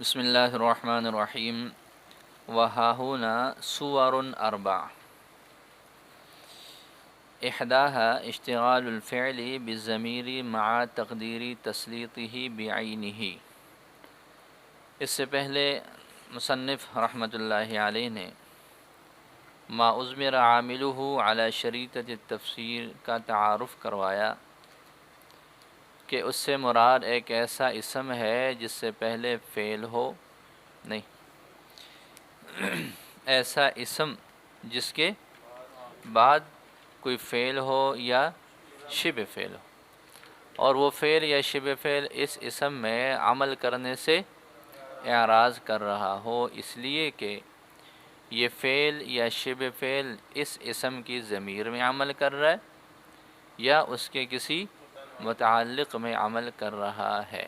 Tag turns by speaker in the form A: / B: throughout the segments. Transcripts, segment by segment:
A: بسم اللہ الرحمن الرحیم وہاہنا صور اربع احداها اشتغال الفعل بالضمیر مع تقدیر تسلیطه بعینه۔ اس سے پہلے مصنف رحمۃ اللہ علیہ نے ما اضمر عاملہ علی شریطۃ التفسیر کا تعارف کروایا کہ اس سے مراد ایک ایسا اسم ہے جس سے پہلے فعل ہو، نہیں، ایسا اسم جس کے بعد کوئی فعل ہو یا شبہ فعل ہو، اور وہ فعل یا شبہ فعل اس اسم میں عمل کرنے سے اعراض کر رہا ہو، اس لیے کہ یہ فعل یا شبہ فعل اس اسم کی ضمیر میں عمل کر رہا ہے یا اس کے کسی متعلق میں عمل کر رہا ہے۔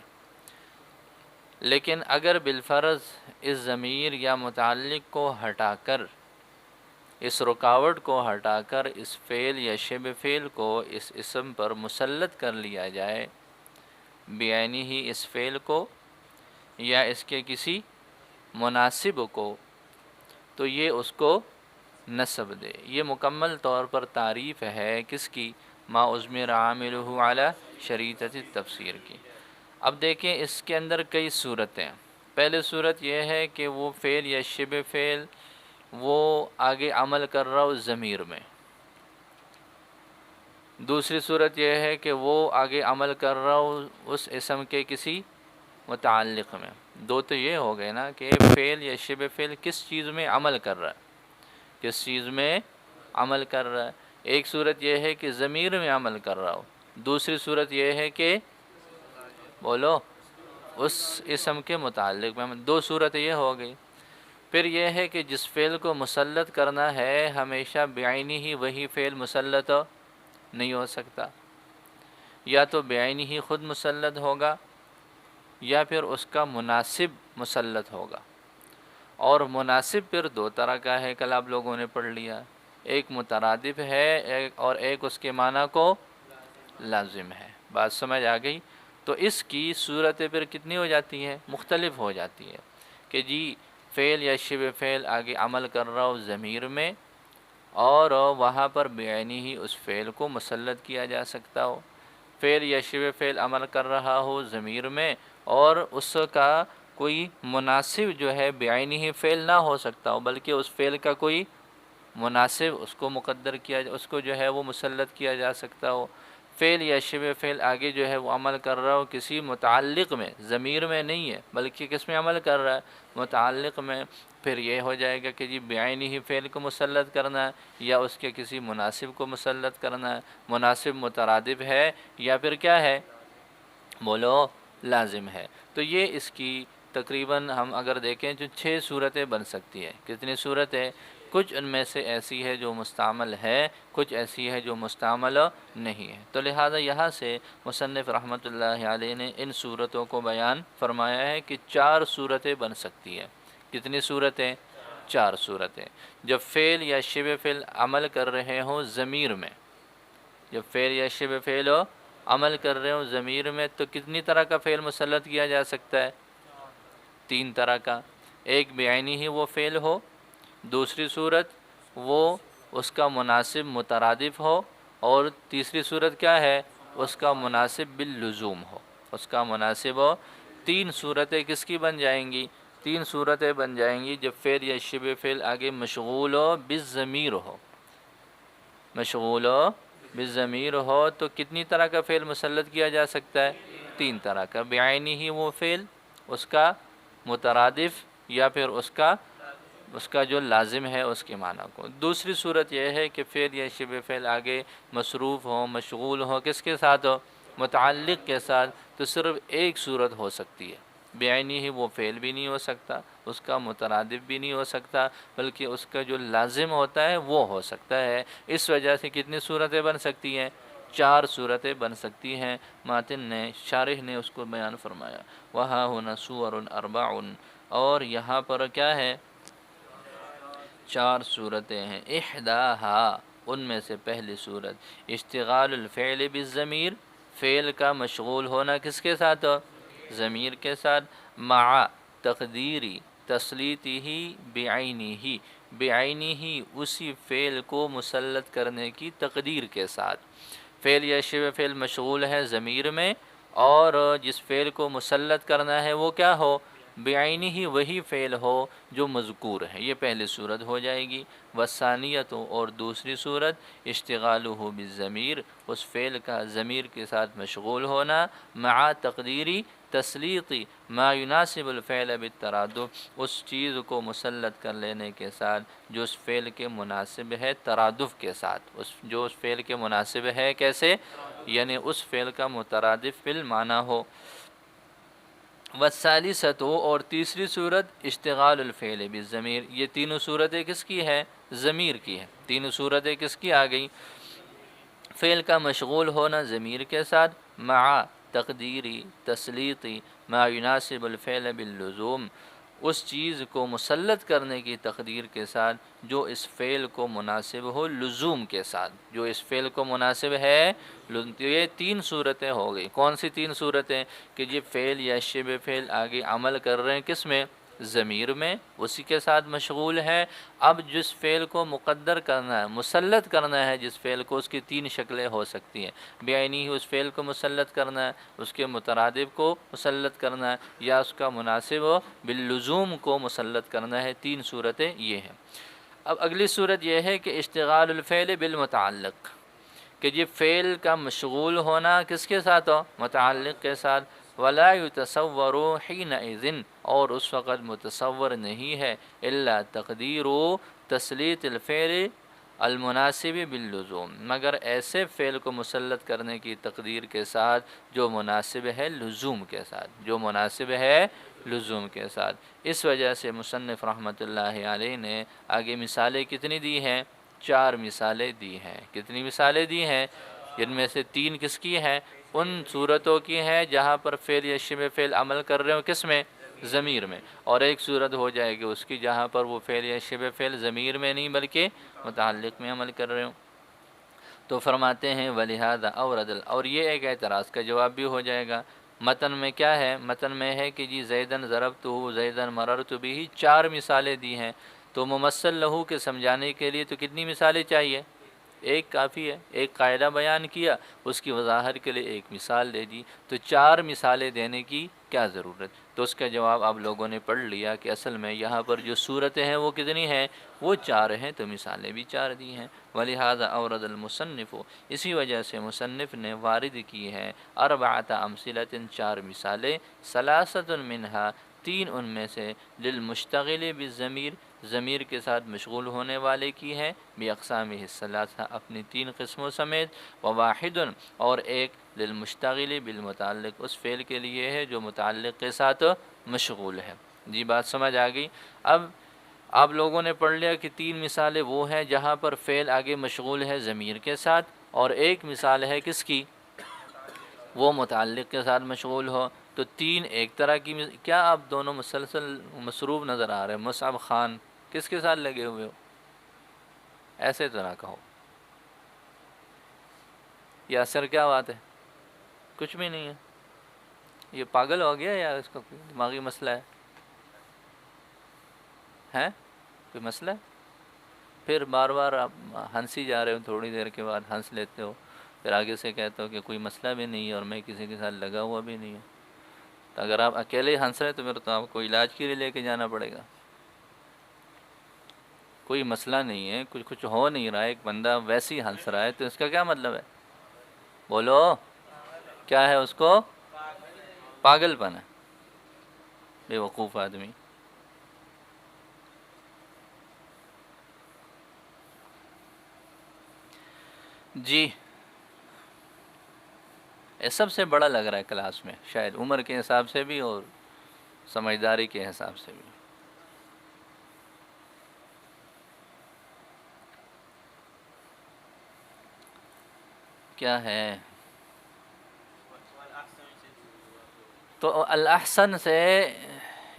A: لیکن اگر بالفرض اس ضمیر یا متعلق کو ہٹا کر، اس رکاوٹ کو ہٹا کر اس فعل یا شبہ فعل کو اس اسم پر مسلط کر لیا جائے، بعینہ ہی اس فعل کو یا اس کے کسی مناسب کو، تو یہ اس کو نسب دے۔ یہ مکمل طور پر تعریف ہے کس کی؟ ما اضمر عاملہ علی شریطۃ التفسیر کی۔ اب دیکھیں اس کے اندر کئی صورتیں۔ پہلے صورت یہ ہے کہ وہ فعل یا شبہ فعل وہ آگے عمل کر رہا ہو ضمیر میں۔ دوسری صورت یہ ہے کہ وہ آگے عمل کر رہا ہو اس اسم کے کسی متعلق میں۔ دو تو یہ ہو گئے نا کہ فعل یا شبہ فعل کس چیز میں عمل کر رہا ہے، کس چیز میں عمل کر رہا ہے۔ ایک صورت یہ ہے کہ ضمیر میں عمل کر رہا ہو، دوسری صورت یہ ہے کہ بولو اس اسم کے متعلق میں۔ دو صورت یہ ہو گئی۔ پھر یہ ہے کہ جس فعل کو مسلط کرنا ہے ہمیشہ بعینہ ہی وہی فعل مسلط نہیں ہو سکتا، یا تو بعینہ ہی خود مسلط ہوگا یا پھر اس کا مناسب مسلط ہوگا۔ اور مناسب پھر دو طرح کا ہے، کل آپ لوگوں نے پڑھ لیا، ایک مترادف ہے اور ایک اس کے معنی کو لازم ہے۔ بات سمجھ آ گئی؟ تو اس کی صورتیں پھر کتنی ہو جاتی ہیں؟ مختلف ہو جاتی ہے کہ جی فعل یا شبہ فعل آگے عمل کر رہا ہو ضمیر میں اور وہاں پر بعینہ ہی اس فعل کو مسلط کیا جا سکتا ہو، فعل یا شبہ فعل عمل کر رہا ہو ضمیر میں اور اس کا کوئی مناسب جو ہے بعینہ ہی فعل نہ ہو سکتا ہو، بلکہ اس فعل کا کوئی مناسب اس کو مقدر کیا، اس کو جو ہے وہ مسلط کیا جا سکتا ہو۔ فعل یا شبہ فعل آگے جو ہے وہ عمل کر رہا ہو کسی متعلق میں، ضمیر میں نہیں ہے بلکہ کس میں عمل کر رہا ہے؟ متعلق میں۔ پھر یہ ہو جائے گا کہ جی بعینہ ہی فعل کو مسلط کرنا ہے یا اس کے کسی مناسب کو مسلط کرنا ہے، مناسب مترادف ہے یا پھر کیا ہے؟ بولو لازم ہے۔ تو یہ اس کی تقریباً ہم اگر دیکھیں جو 6 صورتیں بن سکتی ہے۔ کتنی صورتیں؟ کچھ ان میں سے ایسی ہے جو مستعمل ہے، کچھ ایسی ہے جو مستعمل نہیں ہے۔ تو لہذا یہاں سے مصنف رحمۃ اللہ علیہ نے ان صورتوں کو بیان فرمایا ہے کہ 4 صورتیں بن سکتی ہے۔ کتنی صورتیں؟ 4 صورتیں۔ جب فعل یا شبہ فعل عمل کر رہے ہوں ضمیر میں، جب فعل یا شبہ فعل عمل کر رہے ہوں ضمیر میں تو کتنی طرح کا فعل مسلط کیا جا سکتا ہے؟ 3 طرح کا۔ ایک بعینہ ہی وہ فعل ہو، دوسری صورت وہ اس کا مناسب مترادف ہو، اور تیسری صورت کیا ہے؟ اس کا مناسب باللزوم ہو، اس کا مناسب ہو۔ 3 صورتیں کس کی بن جائیں گی؟ 3 صورتیں بن جائیں گی جب فعل یا شبہ فعل آگے مشغول ہو بالضمیر ہو، مشغول ہو بالضمیر ہو تو کتنی طرح کا فعل مسلط کیا جا سکتا ہے؟ 3 طرح کا۔ بعینہ ہی وہ فعل، اس کا مترادف یا پھر اس کا جو لازم ہے اس کے معنی کو۔ دوسری صورت یہ ہے کہ فعل یا شبہ فعل آگے مصروف ہو، مشغول ہو، کس کے ساتھ ہو؟ متعلق کے ساتھ۔ تو صرف ایک صورت ہو سکتی ہے، بعینہ ہی وہ فعل بھی نہیں ہو سکتا، اس کا مترادف بھی نہیں ہو سکتا، بلکہ اس کا جو لازم ہوتا ہے وہ ہو سکتا ہے۔ اس وجہ سے کتنی صورتیں بن سکتی ہیں؟ 4 صورتیں بن سکتی ہیں۔ ماتن نے، شارح نے اس کو بیان فرمایا۔ وہاں ہونا صور اربع، اور یہاں پر کیا ہے؟ 4 صورتیں ہیں۔ احداہا، ان میں سے پہلی صورت، اشتغال الفعل بالضمیر، فعل کا مشغول ہونا کس کے ساتھ؟ ضمیر کے ساتھ، مع تقدیری تسلیتی ہی بعینی ہی، بعینی ہی اسی فعل کو مسلط کرنے کی تقدیر کے ساتھ۔ فعل یا شبہ فعل مشغول ہے ضمیر میں، اور جس فعل کو مسلط کرنا ہے وہ کیا ہو؟ بعینی ہی وہی فعل ہو جو مذکور ہے۔ یہ پہلی صورت ہو جائے گی۔ والثانیۃ، اور دوسری صورت اشتغالہ بالضمیر، اس فعل کا ضمیر کے ساتھ مشغول ہونا، مع تقدیری تسلیطی ما یناسب الفعل بالترادف، اس چیز کو مسلط کر لینے کے ساتھ جو اس فعل کے مناسب ہے ترادف کے ساتھ، جو اس فعل کے مناسب ہے کیسے؟ یعنی اس فعل کا مترادف بالمعنی ہو۔ والثالثۃ، اور تیسری صورت اشتغال الفعل بالضمیر، یہ تینوں صورتیں کس کی ہے؟ ضمیر کی ہے۔ تینوں صورتیں کس کی آ گئی؟ فعل کا مشغول ہونا ضمیر کے ساتھ، مع تقدیری تسلیطی ما یناسب الفعل باللزوم، اس چیز کو مسلط کرنے کی تقدیر کے ساتھ جو اس فعل کو مناسب ہو لزوم کے ساتھ، جو اس فعل کو مناسب ہے۔ یہ تین صورتیں ہو گئی۔ کون سی تین صورتیں؟ کہ یہ فعل یا شبہ فعل آگے عمل کر رہے ہیں کس میں؟ ضمیر میں، اسی کے ساتھ مشغول ہے۔ اب جس فعل کو مقدر کرنا ہے، مسلط کرنا ہے جس فعل کو، اس کی تین شکلیں ہو سکتی ہیں۔ بعینی ہی اس فعل کو مسلط کرنا ہے، اس کے مترادف کو مسلط کرنا ہے، یا اس کا مناسب باللزوم کو مسلط کرنا ہے۔ تین صورتیں یہ ہیں۔ اب اگلی صورت یہ ہے کہ اشتغال الفعل بالمتعلق، کہ یہ فعل کا مشغول ہونا کس کے ساتھ ہو؟ متعلق کے ساتھ۔ ولا يتصور حینئذ، اور اس وقت متصور نہیں ہے، الا تقدیر تسلیط الفعل المناسب باللزوم، مگر ایسے فعل کو مسلط کرنے کی تقدیر کے ساتھ جو مناسب ہے لزوم کے ساتھ، جو مناسب ہے لزوم کے ساتھ۔ اس وجہ سے مصنف رحمۃ اللہ علیہ نے آگے مثالیں کتنی دی ہیں؟ 4 مثالیں دی ہیں۔ کتنی مثالیں دی ہیں؟ جن میں سے 3 کس کی ہیں؟ ان صورتوں کی ہیں جہاں پر فعل یا شبہ فعل عمل کر رہے ہوں کس میں؟ ضمیر میں، اور ایک صورت ہو جائے گی اس کی جہاں پر وہ فعل یا شبہ فعل ضمیر میں نہیں بلکہ متعلق میں عمل کر رہے ہوں۔ تو فرماتے ہیں ولہذا اورد، اور یہ ایک اعتراض کا جواب بھی ہو جائے گا۔ متن میں کیا ہے؟ متن میں ہے کہ جی زیدن ضربتہ زیدن مررت بہ، 4 مثالیں دی ہیں، تو ممثل لہو کے سمجھانے کے لیے تو کتنی مثالیں چاہیے؟ ایک کافی ہے۔ ایک قاعدہ بیان کیا، اس کی وضاحت کے لیے ایک مثال دے دی، تو 4 مثالیں دینے کی کیا ضرورت؟ تو اس کا جواب آپ لوگوں نے پڑھ لیا کہ اصل میں یہاں پر جو صورتیں ہیں وہ کتنی ہیں؟ وہ 4 ہیں، تو مثالیں بھی 4 دی ہیں۔ وَلِهَذَا أَوْرَدَ الْمُصَنِّفُ، اسی وجہ سے مصنف نے وارد کی ہے 4 امثلۃ، 4 مثالیں، 3 منها، 3 ان میں سے للمشتغل بالضمیر، ضمیر کے ساتھ مشغول ہونے والے کی ہے، باقسامہ الثلاثہ، اپنی 3 قسموں سمیت، وواحد، اور ایک للمشتغل بالمتعلق، اس فعل کے لیے ہے جو متعلق کے ساتھ مشغول ہے۔ جی بات سمجھ آ گئی؟ اب آپ لوگوں نے پڑھ لیا کہ 3 مثالیں وہ ہیں جہاں پر فعل آگے مشغول ہے ضمیر کے ساتھ، اور ایک مثال ہے کس کی؟ وہ متعلق کے ساتھ مشغول ہو۔ تو 3 ایک طرح کی کیا آپ دونوں مسلسل مصروف نظر آ رہے ہیں؟ مصعب خان کس کے ساتھ لگے ہوئے ہو؟ ایسے تو نہ کہو۔ یاسر کیا بات ہے؟ کچھ بھی نہیں ہے؟ یہ پاگل ہو گیا یا اس کا کوئی دماغی مسئلہ ہے؟ کوئی مسئلہ ہے؟ پھر بار بار آپ ہنسی جا رہے ہو، تھوڑی دیر کے بعد ہنس لیتے ہو، پھر آگے سے کہتے ہو کہ کوئی مسئلہ بھی نہیں ہے اور میں کسی کے ساتھ لگا ہوا بھی نہیں ہے۔ تو اگر آپ اکیلے ہنس رہے تو پھر تو آپ کو علاج کے لیے لے کے جانا پڑے گا۔ کوئی مسئلہ نہیں ہے، کچھ ہو نہیں رہا ہے، ایک بندہ ویسے ہی ہنس رہا ہے تو اس کا کیا مطلب ہے؟ بولو کیا ہے اس کو؟ پاگل پن ہے، بے وقوف آدمی۔ جی یہ سب سے بڑا لگ رہا ہے کلاس میں، شاید عمر کے حساب سے بھی اور سمجھداری کے حساب سے بھی۔ کیا ہے؟ تو الاحسن سے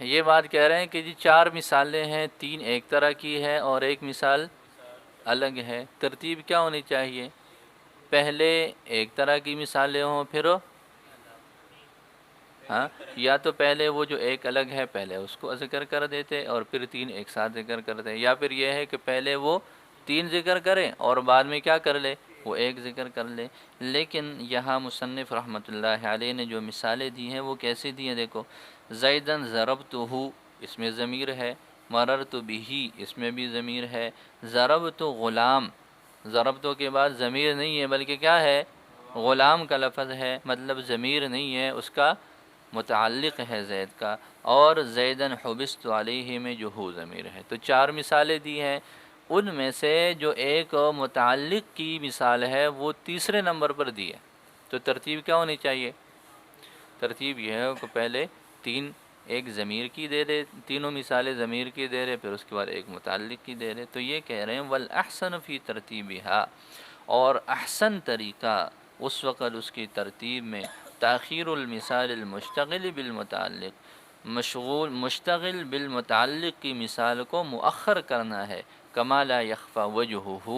A: یہ بات کہہ رہے ہیں کہ جی 4 مثالیں ہیں، 3 ایک طرح کی ہے اور ایک مثال الگ ہے۔ ترتیب کیا ہونی چاہیے؟ پہلے ایک طرح کی مثالیں ہوں، پھر ہاں، یا تو پہلے وہ جو ایک الگ ہے پہلے اس کو ذکر کر دیتے اور پھر تین ایک ساتھ ذکر کرتے، یا پھر یہ ہے کہ پہلے وہ تین ذکر کریں اور بعد میں کیا کر لے، وہ ایک ذکر کر لے۔ لیکن یہاں مصنف رحمۃ اللہ علیہ نے جو مثالیں دی ہیں وہ کیسے دی ہیں، دیکھو، زیدن ضربتہ، اس میں ضمیر ہے، مررت بہ، اس میں بھی ضمیر ہے، ضربت غلام، ضربتوں کے بعد ضمیر نہیں ہے بلکہ کیا ہے، غلام کا لفظ ہے، مطلب ضمیر نہیں ہے، اس کا متعلق ہے زید کا، اور زیدن حبست علیہ میں جو ہو ضمیر ہے۔ تو چار مثالیں دی ہیں، ان میں سے جو ایک متعلق کی مثال ہے وہ تیسرے نمبر پر دی ہے۔ تو ترتیب کیا ہونی چاہیے؟ ترتیب یہ ہے کہ پہلے تین ایک ضمیر کی دے رہے، تینوں مثالیں ضمیر کی دے رہے، پھر اس کے بعد ایک متعلق کی دے رہے۔ تو یہ کہہ رہے ہیں والاحسن فی ترتیبہا، اور احسن طریقہ اس وقت اس کی ترتیب میں تاخیر المثال المشتغل بالمتعلق، مشتغل بالمتعلق کی مثال کو مؤخر کرنا ہے، کما لا یخفی وجہہ،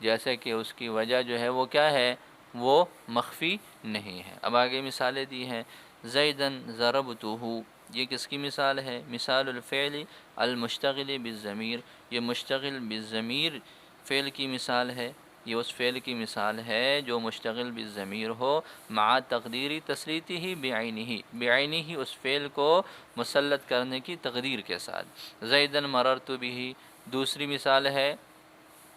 A: جیسے کہ اس کی وجہ جو ہے وہ کیا ہے، وہ مخفی نہیں ہے۔ اب آگے مثالیں دی ہیں، زیدن ضربتہ، یہ کس کی مثال ہے؟ مثال الفعل المشتغل بالضمیر، یہ مشتغل بالضمیر فعل کی مثال ہے، یہ اس فعل کی مثال ہے جو مشتغل بالضمیر ہو، مع تقدیری تسلیطہ بعینہ، بعینہ اس فعل کو مسلط کرنے کی تقدیر کے ساتھ۔ زیدن مررت بہ، دوسری مثال ہے،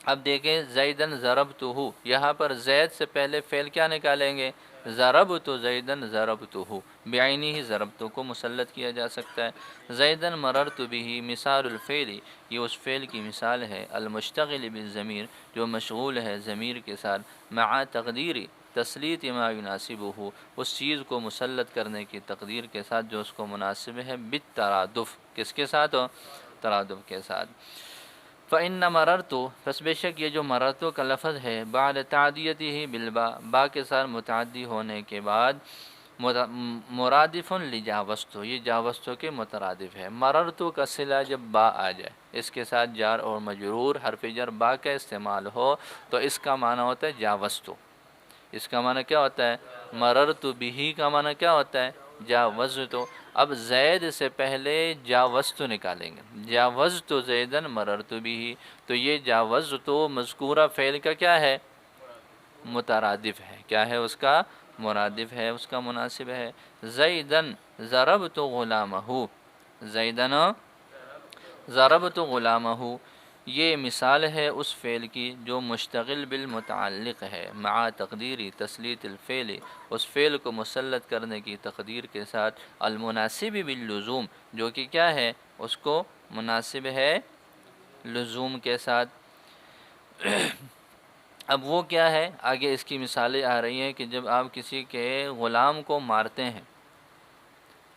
A: اب دیکھیں زیدن ضربتہ، یہاں پر زید سے پہلے فعل کیا نکالیں گے، ضربت زیدن ضربتہ، بعینہ ہی ضربتہ کو مسلط کیا جا سکتا ہے۔ زیدن مررت بہ، مثال الفعل، یہ اس فعل کی مثال ہے، المشتغل بالضمیر جو مشغول ہے ضمیر کے ساتھ، مع تقدیری تسلیط ما یناسبہ، اس چیز کو مسلط کرنے کی تقدیر کے ساتھ جو اس کو مناسب ہے، بالترادف، کس کے ساتھ ہو، ترادف کے ساتھ۔ فَإِنَّ مَرَرْتُ، پس بے شک یہ جو مررتو کا لفظ ہے، بعد تعدیتہ بالبا، با کے ساتھ متعدی ہونے کے بعد، مرادف لجاوزتو، یہ جاوزتو کے مترادف ہے۔ مررتو کا صلہ جب با آ جائے، اس کے ساتھ جار اور مجرور، حرف جر با کا استعمال ہو، تو اس کا معنی ہوتا ہے جاوزتو۔ اس کا معنی کیا ہوتا ہے؟ مررت بہ کا معنی کیا ہوتا ہے؟ جاوزتو۔ اب زید سے پہلے جاوزتو نکالیں گے، جاوزتو زیدن مررت بہ، تو یہ جاوزتو مذکورہ فعل کا کیا ہے؟ مترادف ہے، کیا ہے اس کا؟ مرادف ہے، اس کا مناسب ہے۔ زیدن ضربت غلامہ، زیدن ضربت غلامہ، یہ مثال ہے اس فعل کی جو مشتغل بالمتعلق ہے، مع تقدیری تسلیط الفعل، اس فعل کو مسلط کرنے کی تقدیر کے ساتھ، المناسب باللزوم، جو کہ کیا ہے، اس کو مناسب ہے لزوم کے ساتھ۔ اب وہ کیا ہے؟ آگے اس کی مثالیں آ رہی ہیں کہ جب آپ کسی کے غلام کو مارتے ہیں،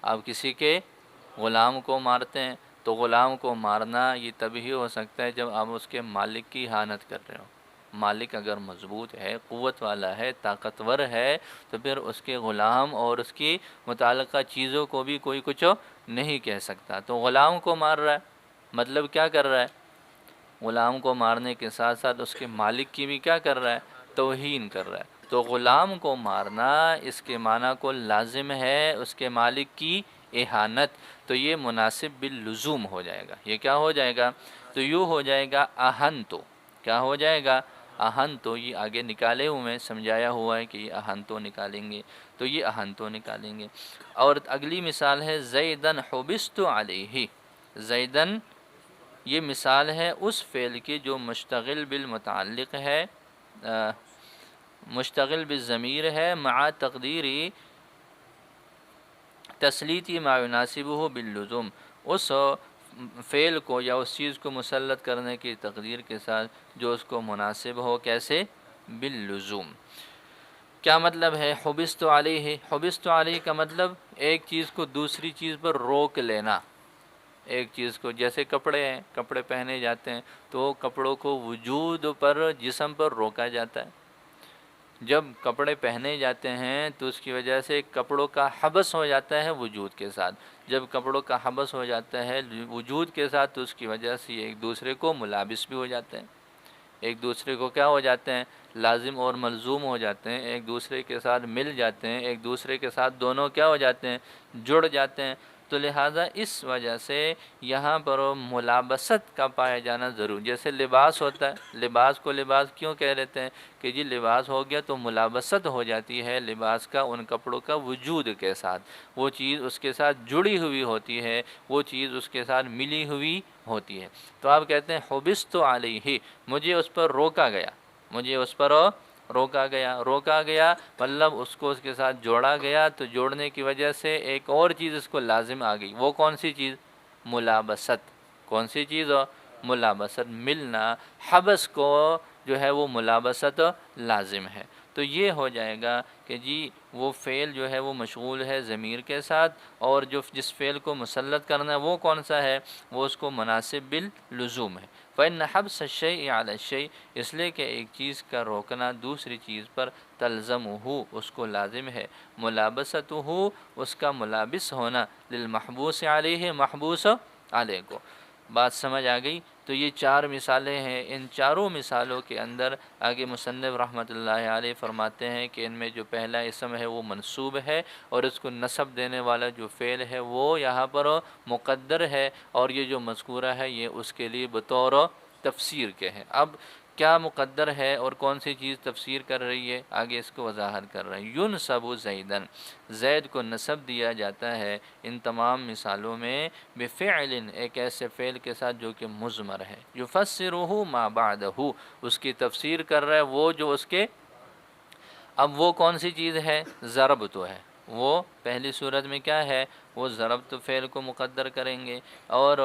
A: آپ کسی کے غلام کو مارتے ہیں، تو غلام کو مارنا یہ تبھی ہو سکتا ہے جب آپ اس کے مالک کی اہانت کر رہے ہو۔ مالک اگر مضبوط ہے، قوت والا ہے، طاقتور ہے، تو پھر اس کے غلام اور اس کی متعلقہ چیزوں کو بھی کوئی کچھ نہیں کہہ سکتا۔ تو غلام کو مار رہا ہے، مطلب کیا کر رہا ہے؟ غلام کو مارنے کے ساتھ ساتھ اس کے مالک کی بھی کیا کر رہا ہے؟ توہین کر رہا ہے۔ تو غلام کو مارنا اس کے معنی کو لازم ہے اس کے مالک کی اہانت، تو یہ مناسب باللزوم ہو جائے گا۔ یہ کیا ہو جائے گا؟ تو یوں ہو جائے گا اہنتو، کیا ہو جائے گا؟ اہنتو، یہ آگے نکالے ہوئے سمجھایا ہوا ہے کہ یہ اہنتو نکالیں گے، تو یہ اہنتو نکالیں گے۔ اور اگلی مثال ہے زیدن حبست علیہ، زیدن یہ مثال ہے اس فعل کی جو مشتغل بالمتعلق ہے، مشتغل بالضمیر ہے، مع تقدیری تسلیطی ما یناسبہ باللزوم، اس فعل کو یا اس چیز کو مسلط کرنے کی تقدیر کے ساتھ جو اس کو مناسب ہو، کیسے؟ باللزوم۔ کیا مطلب ہے حبست علیہ؟ حبست علیہ کا مطلب ایک چیز کو دوسری چیز پر روک لینا، ایک چیز کو، جیسے کپڑے ہیں، کپڑے پہنے جاتے ہیں تو کپڑوں کو وجود پر، جسم پر روکا جاتا ہے۔ جب کپڑے پہنے جاتے ہیں تو اس کی وجہ سے کپڑوں کا حبس ہو جاتا ہے وجود کے ساتھ، جب کپڑوں کا حبس ہو جاتا ہے وجود کے ساتھ تو اس کی وجہ سے یہ ایک دوسرے کو ملابس بھی ہو جاتے ہیں۔ ایک دوسرے کو کیا ہو جاتے ہیں، لازم اور ملزوم ہو جاتے ہیں، ایک دوسرے کے ساتھ مل جاتے ہیں، ایک دوسرے کے ساتھ دونوں کیا ہو جاتے ہیں، جڑ جاتے ہیں۔ تو لہٰذا اس وجہ سے یہاں پر ملابست کا پایا جانا ضروری، جیسے لباس ہوتا ہے، لباس کو لباس کیوں کہہ لیتے ہیں کہ جی لباس ہو گیا تو ملابست ہو جاتی ہے لباس کا ان کپڑوں کا وجود کے ساتھ، وہ چیز اس کے ساتھ جڑی ہوئی ہوتی ہے، وہ چیز اس کے ساتھ ملی ہوئی ہوتی ہے۔ تو آپ کہتے ہیں حبست علیہ، مجھے اس پر روکا گیا، مجھے اس پر روکا گیا مطلب اس کو اس کے ساتھ جوڑا گیا، تو جوڑنے کی وجہ سے ایک اور چیز اس کو لازم آ گئی، وہ کون سی چیز؟ ملابست۔ کون سی چیز ہو؟ ملابست، ملنا، حبس کو جو ہے وہ ملابست لازم ہے۔ تو یہ ہو جائے گا کہ جی وہ فعل جو ہے وہ مشغول ہے ضمیر کے ساتھ، اور جو جس فعل کو مسلط کرنا ہے وہ کون سا ہے؟ وہ اس کو مناسب باللزوم ہے۔ فإن حبس الشيء على الشيء، اس لیے کہ ایک چیز کا روکنا دوسری چیز پر تلزمہ، اس کو لازم ہے، ملابستہ، اس کا ملابس ہونا، للمحبوس علیہ، محبوس علیہ کو۔ بات سمجھ آ گئی؟ تو یہ چار مثالیں ہیں، ان چاروں مثالوں کے اندر آگے مصنف رحمۃ اللہ علیہ فرماتے ہیں کہ ان میں جو پہلا اسم ہے وہ منصوب ہے، اور اس کو نصب دینے والا جو فعل ہے وہ یہاں پر مقدر ہے، اور یہ جو مذکورہ ہے یہ اس کے لیے بطور تفسیر کے ہیں۔ اب کیا مقدر ہے اور کون سی چیز تفسیر کر رہی ہے، آگے اس کو وضاحت کر رہے ہیں۔ ینصب زیدن، زید کو نصب دیا جاتا ہے ان تمام مثالوں میں بفعل، ایک ایسے فعل کے ساتھ جو کہ مضمر ہے، یفسرہ ما بعدہ، اس کی تفسیر کر رہا ہے وہ جو اس کے، اب وہ کون سی چیز ہے؟ ضرب تو ہے، وہ پہلی صورت میں کیا ہے؟ وہ ضرب تو فعل کو مقدر کریں گے، اور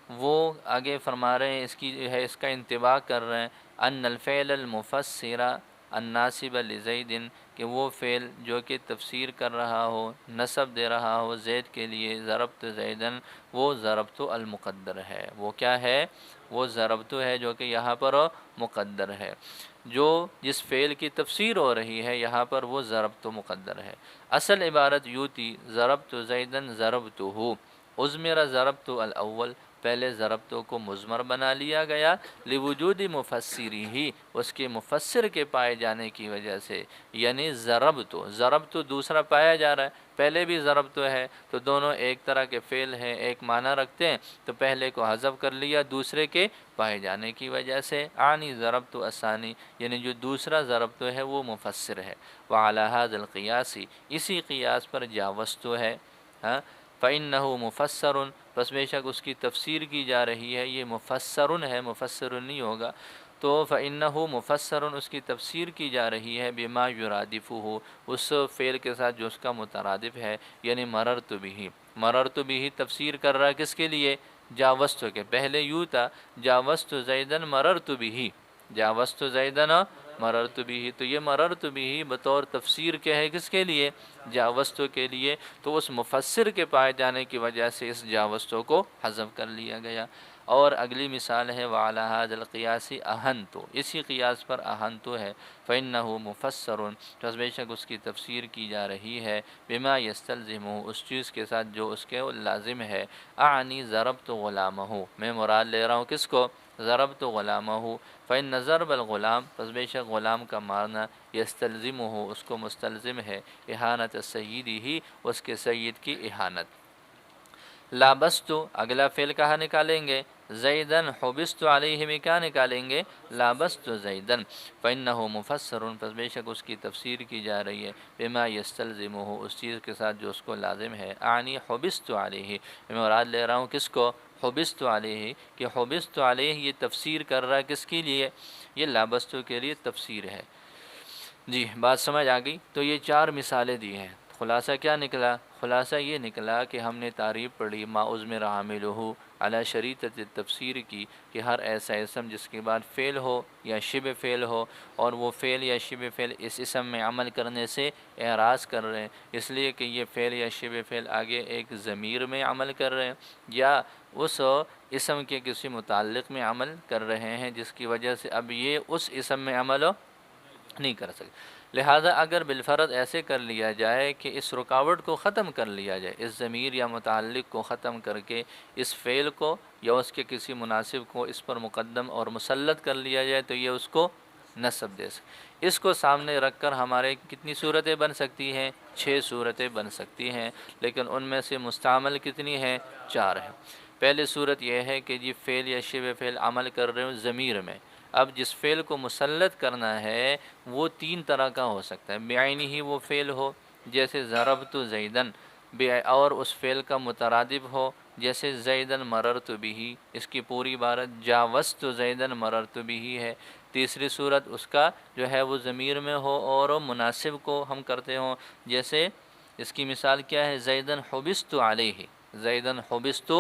A: وہ آگے فرما رہے ہیں اس کی جو ہے اس کا انتباہ کر رہے ہیں، ان الفعل المفسر الناصب لزید، کہ وہ فعل جو کہ تفسیر کر رہا ہو، نصب دے رہا ہو زید کے لیے، ضربت زیدن، وہ ضربت المقدر ہے، وہ کیا ہے؟ وہ ضربت ہے جو کہ یہاں پر مقدر ہے، جو جس فعل کی تفسیر ہو رہی ہے یہاں پر وہ ضربت مقدر ہے۔ اصل عبارت یوں تھی، ضربت زیدن ضربتہ، عزمر ضربت الاول، پہلے ضربتوں کو مضمر بنا لیا گیا، لوجود مفسری ہی، اس کے مفسر کے پائے جانے کی وجہ سے، یعنی ضربتو دوسرا پایا جا رہا ہے، پہلے بھی ضربتو ہے، تو دونوں ایک طرح کے فعل ہیں، ایک معنی رکھتے ہیں، تو پہلے کو حذف کر لیا دوسرے کے پائے جانے کی وجہ سے، آنی ضربتو الثانی، یعنی جو دوسرا ضربتو ہے وہ مفسر ہے۔ وعلی ھذا القیاس، اسی قیاس پر جاوزتو ہے، ہاں، فإنہ مفسر، بس بے شک اس کی تفسیر کی جا رہی ہے، یہ مفسر ہے، مفسر نہیں ہوگا، تو فإنہ مفسر، اس کی تفسیر کی جا رہی ہے، بما یرادفہ، اس فعل کے ساتھ جو اس کا مترادف ہے، یعنی مررت بہ، مررت بہ تفسیر کر رہا ہے کس کے لیے؟ جاوزت کے، پہلے یوں تھا جاوزت زیدن مررت بہ، جاوزت زیدن مررت بہ، تو یہ مررت بہ بطور تفسیر کے ہے کس کے لیے؟ جاوزتو کے لیے، تو اس مفسر کے پائے جانے کی وجہ سے اس جاوزتو کو حذف کر لیا گیا۔ اور اگلی مثال ہے وعلی ھذا القیاس احنتو، اسی قیاس پر احنتو ہے، فإنہ مفسر، تو بے شک اس کی تفسیر کی جا رہی ہے، بما یستلزمہ، اس چیز کے ساتھ جو اس کے لازم ہے، اعنی ضربت غلامہ، میں مراد لے رہا ہوں کس کو؟ ضربت غلامہ، فإن ضرب الغلام، پس بے شک غلام کا مارنا، یستلزمہ، اس کو مستلزم ہے، اہانت سیدی ہی، اس کے سید کی اہانت۔ لابستو، اگلا فعل کہاں نکالیں گے؟ زیدن، حبست علیہ میں کیا نکالیں گے؟ لابست زیدن، فإنہ مفسر، پس بے شک اس کی تفسیر کی جا رہی ہے، بما یستلزمہ، اس چیز کے ساتھ جو اس کو لازم ہے، اعنی حبست علیہ، میں مراد لے رہا ہوں کس کو؟ حبست علیہ، کہ حبست علیہ یہ تفسیر کر رہا ہے کس کے لیے؟ یہ لابستو کے لیے تفسیر ہے۔ جی بات سمجھ آ گئی؟ تو یہ چار مثالیں دی ہیں، خلاصہ کیا نکلا؟ خلاصہ یہ نکلا کہ ہم نے تعریف پڑھی ما عزمر عاملہ علی شریطۃ التفسیر کی، کہ ہر ایسا اسم جس کے بعد فعل ہو یا شبہ فعل ہو، اور وہ فعل یا شبہ فعل اس اسم میں عمل کرنے سے اعراض کر رہے ہیں، اس لیے کہ یہ فعل یا شبہ فعل آگے ایک ضمیر میں عمل کر رہے ہیں، یا اس اسم کے کسی متعلق میں عمل کر رہے ہیں، جس کی وجہ سے اب یہ اس اسم میں عمل نہیں کر سکتے۔ لہذا اگر بالفرض ایسے کر لیا جائے کہ اس رکاوٹ کو ختم کر لیا جائے، اس ضمیر یا متعلق کو ختم کر کے اس فعل کو یا اس کے کسی مناسب کو اس پر مقدم اور مسلط کر لیا جائے تو یہ اس کو نصب دے سکے۔ اس کو سامنے رکھ کر ہمارے کتنی صورتیں بن سکتی ہیں؟ 6 صورتیں بن سکتی ہیں، لیکن ان میں سے مستعمل کتنی ہیں؟ 4 ہیں۔ پہلی صورت یہ ہے کہ جی فعل یا شبہ فعل عمل کر رہے ہوں ضمیر میں۔ اب جس فعل کو مسلط کرنا ہے وہ 3 طرح کا ہو سکتا ہے، بعینی ہی وہ فعل ہو جیسے ضربت زیدن، اور اس فعل کا مترادف ہو جیسے زیدن مررت بھی، اس کی پوری عبارت جاوزت زیدن مررت بھی ہے۔ تیسری صورت اس کا جو ہے وہ ضمیر میں ہو اور مناسب کو ہم کرتے ہوں، جیسے اس کی مثال کیا ہے؟ زیدن حبست علیہ، زیدن حبست،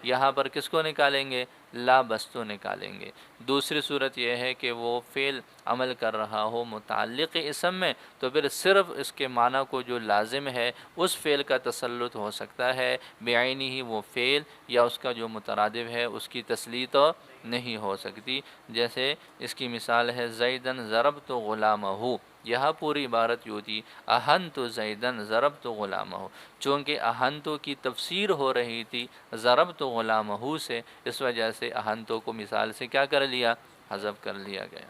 A: یہاں پر کس کو نکالیں گے؟ لا بستو نکالیں گے۔ دوسری صورت یہ ہے کہ وہ فعل عمل کر رہا ہو متعلق اسم میں، تو پھر صرف اس کے معنی کو جو لازم ہے اس فعل کا تسلط ہو سکتا ہے، بعینی ہی وہ فعل یا اس کا جو مترادف ہے اس کی تسلیط نہیں ہو سکتی۔ جیسے اس کی مثال ہے زیدن ضربت غلامہ، یہاں پوری عبارت یوں تھی احنت زیدن ضربت غلامہ، چونکہ احنتو کی تفسیر ہو رہی تھی ضربت غلامہ سے، اس وجہ سے احنتو کو مثال سے کیا کر لیا؟ حذف کر لیا گیا۔